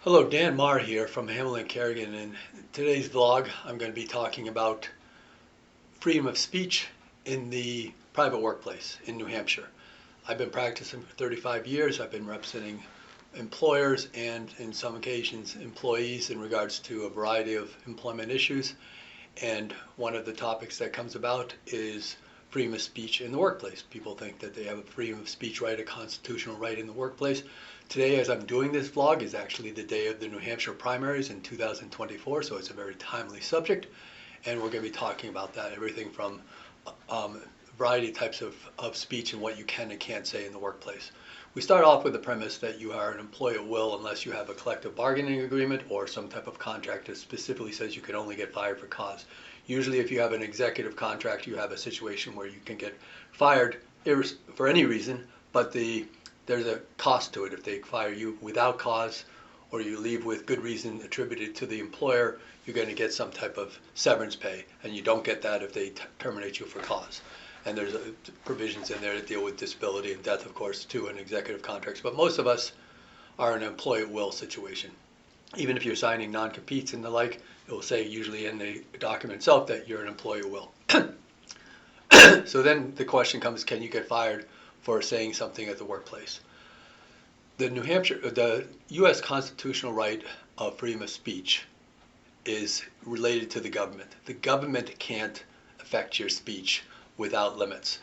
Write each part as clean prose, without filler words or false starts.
Hello, Dan Marr here from Hamlin Kerrigan. In today's vlog, I'm going to be talking about freedom of speech in the private workplace in New Hampshire. I've been practicing for 35 years. I've been representing employers and, in some occasions, employees in regards to a variety of employment issues. And one of the topics that comes about is freedom of speech in the workplace. People think that they have a freedom of speech right, a constitutional right in the workplace. Today, as I'm doing this vlog, is actually the day of the New Hampshire primaries in 2024, so it's a very timely subject, and we're going to be talking about that, everything from a variety of types of speech and what you can and can't say in the workplace. We start off with the premise that you are an employee at will unless you have a collective bargaining agreement or some type of contract that specifically says you can only get fired for cause. Usually if you have an executive contract, you have a situation where you can get fired for any reason, but there's a cost to it. If they fire you without cause or you leave with good reason attributed to the employer, you're going to get some type of severance pay, and you don't get that if they terminate you for cause. And there's provisions in there that deal with disability and death, of course, too, in executive contracts. But most of us are in an employee at will situation. Even if you're signing non-competes and the like, it will say usually in the document itself that you're an employee at will. So then the question comes, can you get fired for saying something at the workplace? The U.S. constitutional right of freedom of speech is related to the government. The government can't affect your speech without limits.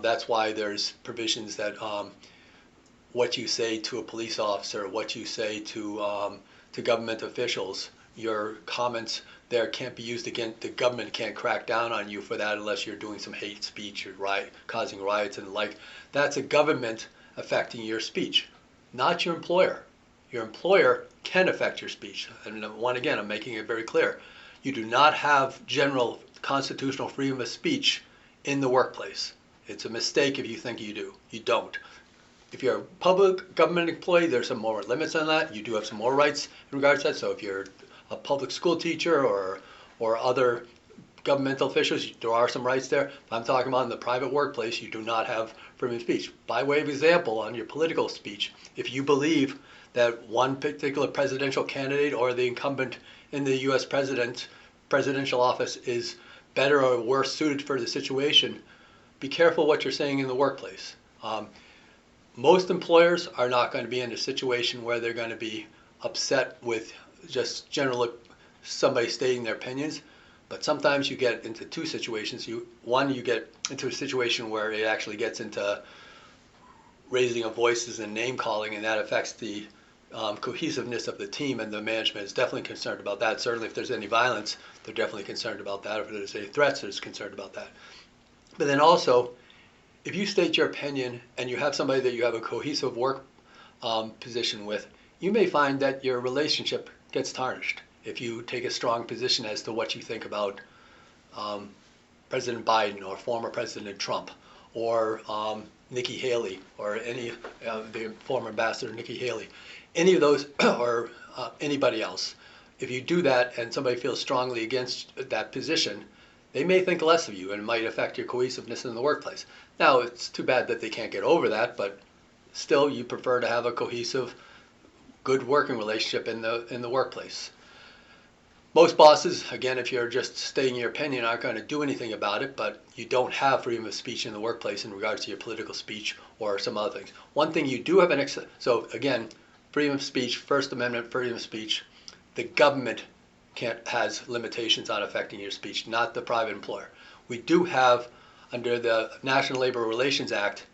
That's why there's provisions that what you say to a police officer, what you say to government officials, your comments there can't be used against the government. Can't crack down on you for that unless you're doing some hate speech or causing riots and the like. That's a government affecting your speech, not your employer. Your employer can affect your speech. And again, I'm making it very clear. You do not have general constitutional freedom of speech in the workplace. It's a mistake if you think you do. You don't. If you're a public government employee, there's some more limits on that. You do have some more rights in regards to that. So if you're a public school teacher or other governmental officials, there are some rights there. But I'm talking about in the private workplace, you do not have freedom of speech. By way of example, on your political speech, if you believe that one particular presidential candidate or the incumbent in the U.S. presidential office is better or worse suited for the situation, be careful what you're saying in the workplace. Most employers are not going to be in a situation where they're going to be upset with just generally somebody stating their opinions, but sometimes you get into two situations. You get into a situation where it actually gets into raising of voices and name calling, and that affects the cohesiveness of the team, and the management is definitely concerned about that. Certainly if there's any violence, they're definitely concerned about that. If there's any threats, they're concerned about that. But then also, if you state your opinion and you have somebody that you have a cohesive work position with, you may find that your relationship gets tarnished if you take a strong position as to what you think about President Biden or former President Trump or Nikki Haley or the former ambassador Nikki Haley, any of those or anybody else. If you do that and somebody feels strongly against that position, they may think less of you and it might affect your cohesiveness in the workplace. Now, it's too bad that they can't get over that, but still you prefer to have a cohesive, good working relationship in the workplace. Most bosses, again, if you're just stating your opinion, aren't going to do anything about it, but you don't have freedom of speech in the workplace in regards to your political speech or some other things. One thing you do have so again, freedom of speech, First Amendment freedom of speech, the government has limitations on affecting your speech, not the private employer. We do have, under the National Labor Relations Act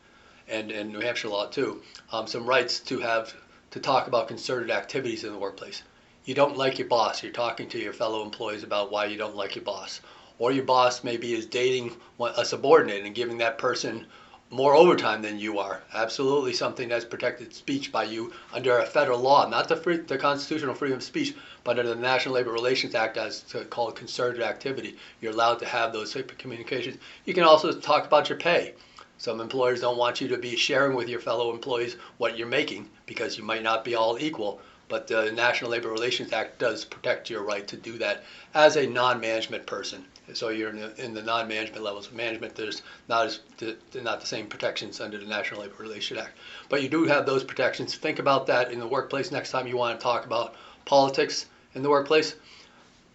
and New Hampshire law too, some rights to talk about concerted activities in the workplace. You don't like your boss, you're talking to your fellow employees about why you don't like your boss. Or your boss maybe is dating a subordinate and giving that person more overtime than you are. Absolutely something that's protected speech by you under a federal law, not the constitutional freedom of speech, but under the National Labor Relations Act as called concerted activity. You're allowed to have those type of communications. You can also talk about your pay. Some employers don't want you to be sharing with your fellow employees what you're making because you might not be all equal. But the National Labor Relations Act does protect your right to do that as a non-management person. So you're in the non-management levels of management. There's not the same protections under the National Labor Relations Act. But you do have those protections. Think about that in the workplace next time you want to talk about politics in the workplace,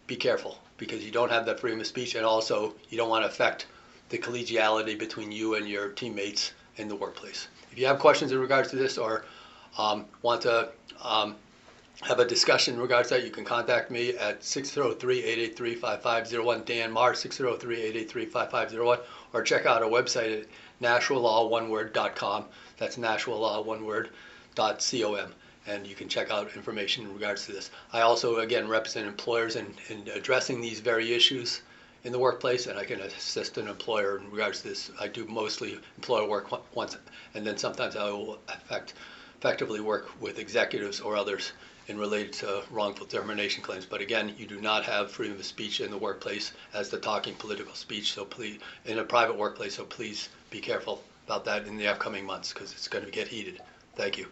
be careful, because you don't have that freedom of speech, and also you don't want to affect the collegiality between you and your teammates in the workplace. If you have questions in regards to this, or want to have a discussion in regards to that, you can contact me at 603-883-5501, Dan Marr, 603-883-5501, or check out our website at NashvilleLaw.com. That's NashvilleLaw.com, and you can check out information in regards to this. I also, again, represent employers in addressing these very issues in the workplace, and I can assist an employer in regards to this. I do mostly employer work once, and then sometimes I will effectively work with executives or others in related to wrongful termination claims. But again, you do not have freedom of speech in the workplace as the talking political speech, so please, in a private workplace, so please be careful about that in the upcoming months, because it's going to get heated. Thank you.